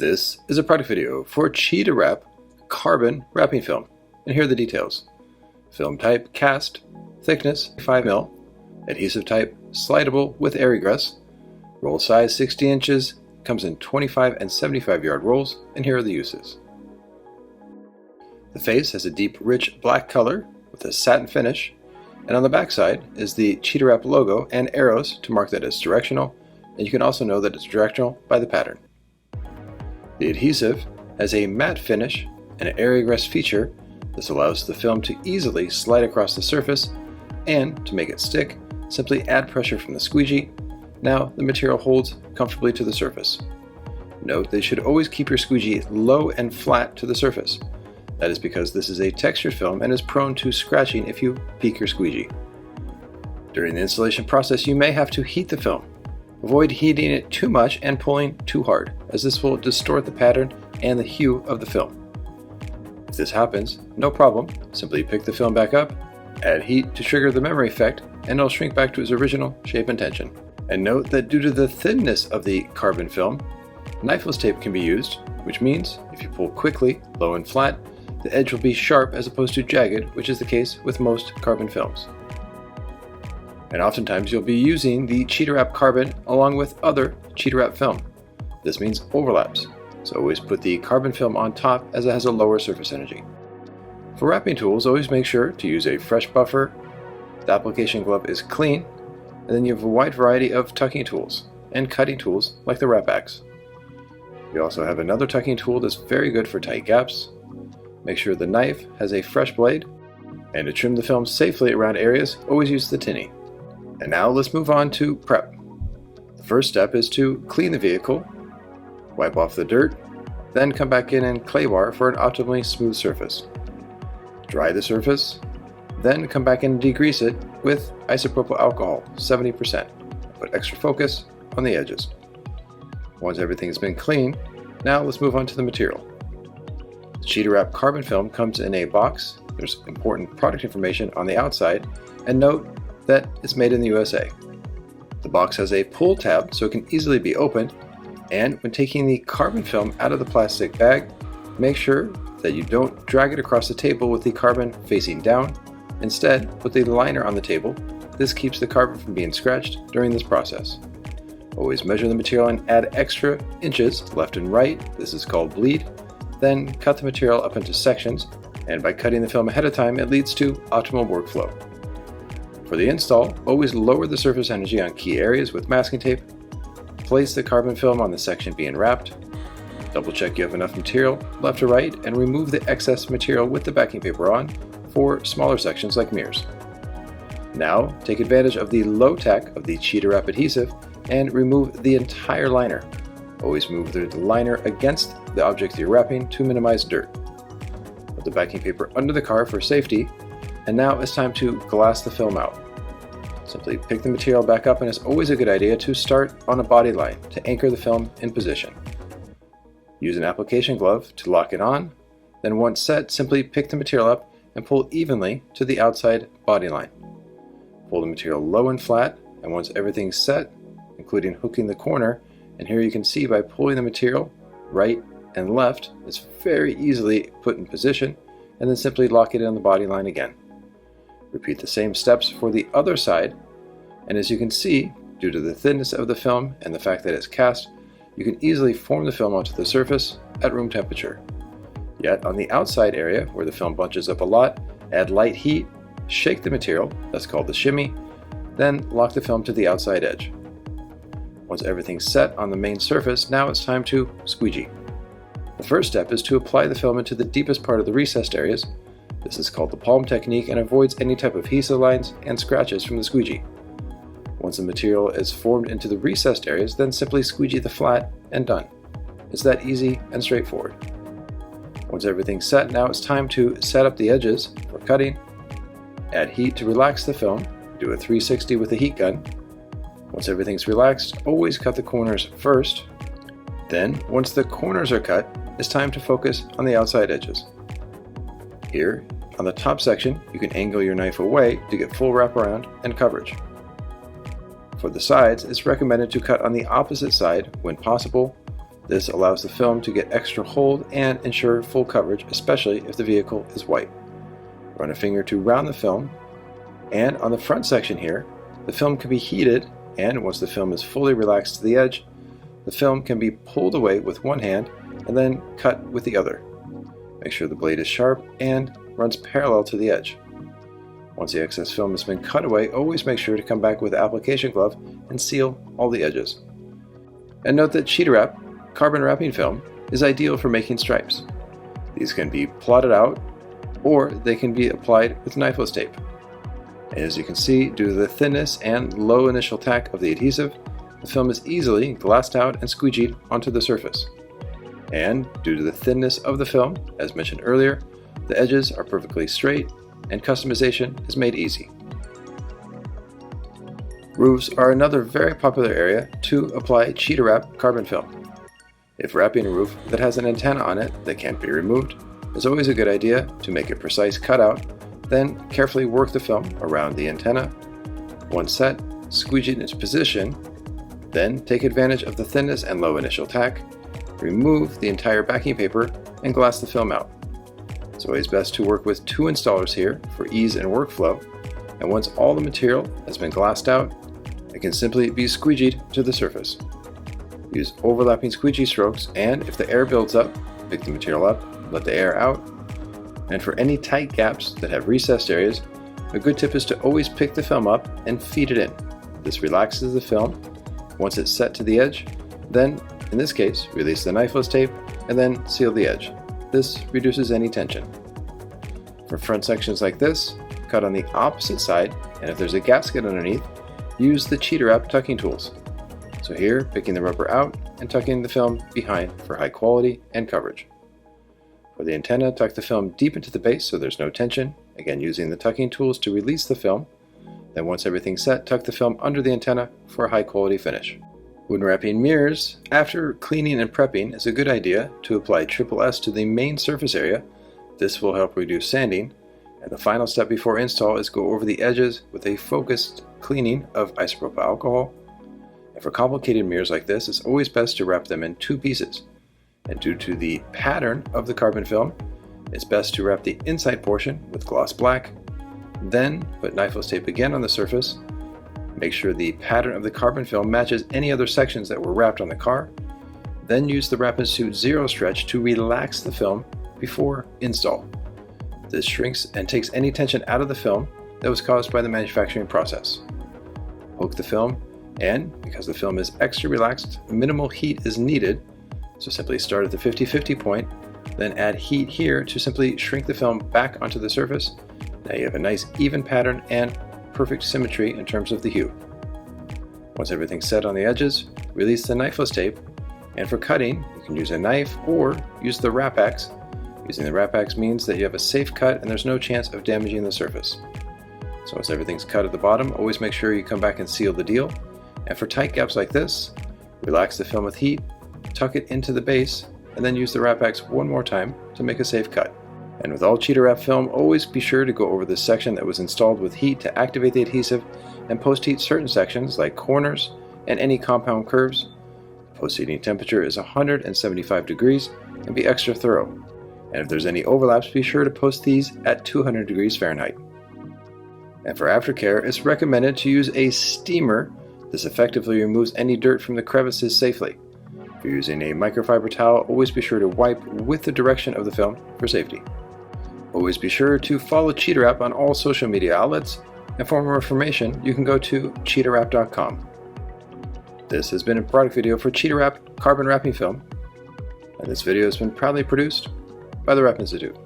This is a product video for CheetahWrap carbon wrapping film, and here are the details. Film type cast, thickness 5mm, adhesive type slidable with air egress, roll size 60 inches, comes in 25 and 75 yard rolls, and here are the uses. The face has a deep rich black color with a satin finish, and on the back side is the CheetahWrap logo and arrows to mark that it's directional, and you can also know that it's directional by the pattern. The adhesive has a matte finish and an air egress feature. This allows the film to easily slide across the surface, and to make it stick, simply add pressure from the squeegee. Now the material holds comfortably to the surface. Note that you should always keep your squeegee low and flat to the surface. That is because this is a textured film and is prone to scratching if you peek your squeegee. During the installation process, you may have to heat the film. Avoid heating it too much and pulling too hard, as this will distort the pattern and the hue of the film. If this happens, no problem, simply pick the film back up, add heat to trigger the memory effect, and it'll shrink back to its original shape and tension. And note that due to the thinness of the carbon film, knifeless tape can be used, which means if you pull quickly, low and flat, the edge will be sharp as opposed to jagged, which is the case with most carbon films. And oftentimes you'll be using the CheetahWrap carbon along with other CheetahWrap film. This means overlaps, so always put the carbon film on top as it has a lower surface energy. For wrapping tools, always make sure to use a fresh buffer, the application glove is clean, and then you have a wide variety of tucking tools and cutting tools like the wrap axe. You also have another tucking tool that's very good for tight gaps. Make sure the knife has a fresh blade, and to trim the film safely around areas, always use the tinny. And now let's move on to prep. The first step is to clean the vehicle, wipe off the dirt, then come back in and clay bar for an optimally smooth surface. Dry the surface, then come back in and degrease it with isopropyl alcohol, 70%. Put extra focus on the edges. Once everything's been cleaned, now let's move on to the material. The CheetahWrap carbon film comes in a box. There's important product information on the outside, and note that it's made in the USA. The box has a pull tab so it can easily be opened, and when taking the carbon film out of the plastic bag, make sure that you don't drag it across the table with the carbon facing down. Instead, put the liner on the table. This keeps the carbon from being scratched during this process. Always measure the material and add extra inches left and right. This is called bleed. Then cut the material up into sections, and by cutting the film ahead of time, it leads to optimal workflow. For the install, always lower the surface energy on key areas with masking tape. Place the carbon film on the section being wrapped. Double check you have enough material left to right, and remove the excess material with the backing paper on for smaller sections like mirrors. Now take advantage of the low tack of the CheetahWrap adhesive and remove the entire liner. Always move the liner against the object you're wrapping to minimize dirt. Put the backing paper under the car for safety, and now it's time to glass the film out. Simply pick the material back up, and it's always a good idea to start on a body line to anchor the film in position. Use an application glove to lock it on, then once set, simply pick the material up and pull evenly to the outside body line. Pull the material low and flat, and once everything's set, including hooking the corner, and here you can see by pulling the material right and left, it's very easily put in position, and then simply lock it in the body line again. Repeat the same steps for the other side, and as you can see, due to the thinness of the film and the fact that it's cast, you can easily form the film onto the surface at room temperature. Yet on the outside area, where the film bunches up a lot, add light heat, shake the material, that's called the shimmy, then lock the film to the outside edge. Once everything's set on the main surface, now it's time to squeegee. The first step is to apply the film into the deepest part of the recessed areas. This is called the palm technique and avoids any type of adhesive lines and scratches from the squeegee. Once the material is formed into the recessed areas, then simply squeegee the flat and done. It's that easy and straightforward. Once everything's set, now it's time to set up the edges for cutting. Add heat to relax the film. Do a 360 with a heat gun. Once everything's relaxed, always cut the corners first. Then, once the corners are cut, it's time to focus on the outside edges. Here, on the top section, you can angle your knife away to get full wraparound and coverage. For the sides, it's recommended to cut on the opposite side when possible, This allows the film to get extra hold and ensure full coverage, especially if the vehicle is white. Run a finger to round the film, and on the front section here, the film can be heated, and once the film is fully relaxed to the edge, the film can be pulled away with one hand and then cut with the other. Make sure the blade is sharp and runs parallel to the edge. Once the excess film has been cut away, always make sure to come back with an application glove and seal all the edges. And note that CheetahWrap carbon wrapping film is ideal for making stripes. These can be plotted out, or they can be applied with knifeless tape. And as you can see, due to the thinness and low initial tack of the adhesive, the film is easily glassed out and squeegeed onto the surface. And due to the thinness of the film, as mentioned earlier, the edges are perfectly straight and customization is made easy. Roofs are another very popular area to apply CheetahWrap carbon film. If wrapping a roof that has an antenna on it that can't be removed, it's always a good idea to make a precise cutout, then carefully work the film around the antenna. Once set, squeegee it into position, then take advantage of the thinness and low initial tack, remove the entire backing paper, and glass the film out. It's always best to work with 2 installers here for ease in workflow, and once all the material has been glassed out, it can simply be squeegeed to the surface. Use overlapping squeegee strokes, and if the air builds up, pick the material up, let the air out. And for any tight gaps that have recessed areas, a good tip is to always pick the film up and feed it in. This relaxes the film. Once it's set to the edge, then, in this case, release the knifeless tape and then seal the edge. This reduces any tension. For front sections like this, cut on the opposite side, and if there's a gasket underneath, use the CheetahWrap tucking tools. So here, picking the rubber out and tucking the film behind for high quality and coverage. For the antenna, tuck the film deep into the base so there's no tension, again using the tucking tools to release the film. Then once everything's set, tuck the film under the antenna for a high quality finish. When wrapping mirrors, after cleaning and prepping, it's a good idea to apply SSS to the main surface area. This will help reduce sanding. And the final step before install is go over the edges with a focused cleaning of isopropyl alcohol. And for complicated mirrors like this, it's always best to wrap them in 2 pieces. And due to the pattern of the carbon film, it's best to wrap the inside portion with gloss black, then put knifeless tape again on the surface. Make sure the pattern of the carbon film matches any other sections that were wrapped on the car. Then use the Wrap and Suit Zero Stretch to relax the film before install. This shrinks and takes any tension out of the film that was caused by the manufacturing process. Poke the film, and because the film is extra relaxed, minimal heat is needed, so simply start at the 50-50 point, then add heat here to simply shrink the film back onto the surface. Now you have a nice even pattern and perfect symmetry in terms of the hue. Once everything's set on the edges, release the knifeless tape, and for cutting, you can use a knife or use the wrap axe. Using the wrap axe means that you have a safe cut and there's no chance of damaging the surface. So once everything's cut at the bottom, always make sure you come back and seal the deal. And for tight gaps like this, relax the film with heat, tuck it into the base, and then use the wrap axe one more time to make a safe cut. And with all CheetahWrap film, always be sure to go over the section that was installed with heat to activate the adhesive and post-heat certain sections like corners and any compound curves. The post-heating temperature is 175 degrees and be extra thorough. And if there's any overlaps, be sure to post these at 200 degrees Fahrenheit. And for aftercare, it's recommended to use a steamer. This effectively removes any dirt from the crevices safely. If you're using a microfiber towel, always be sure to wipe with the direction of the film for safety. Always be sure to follow CheetahWrap on all social media outlets, and for more information, you can go to CheetahWrap.com. This has been a product video for CheetahWrap carbon wrapping film, and this video has been proudly produced by the Wrap Institute.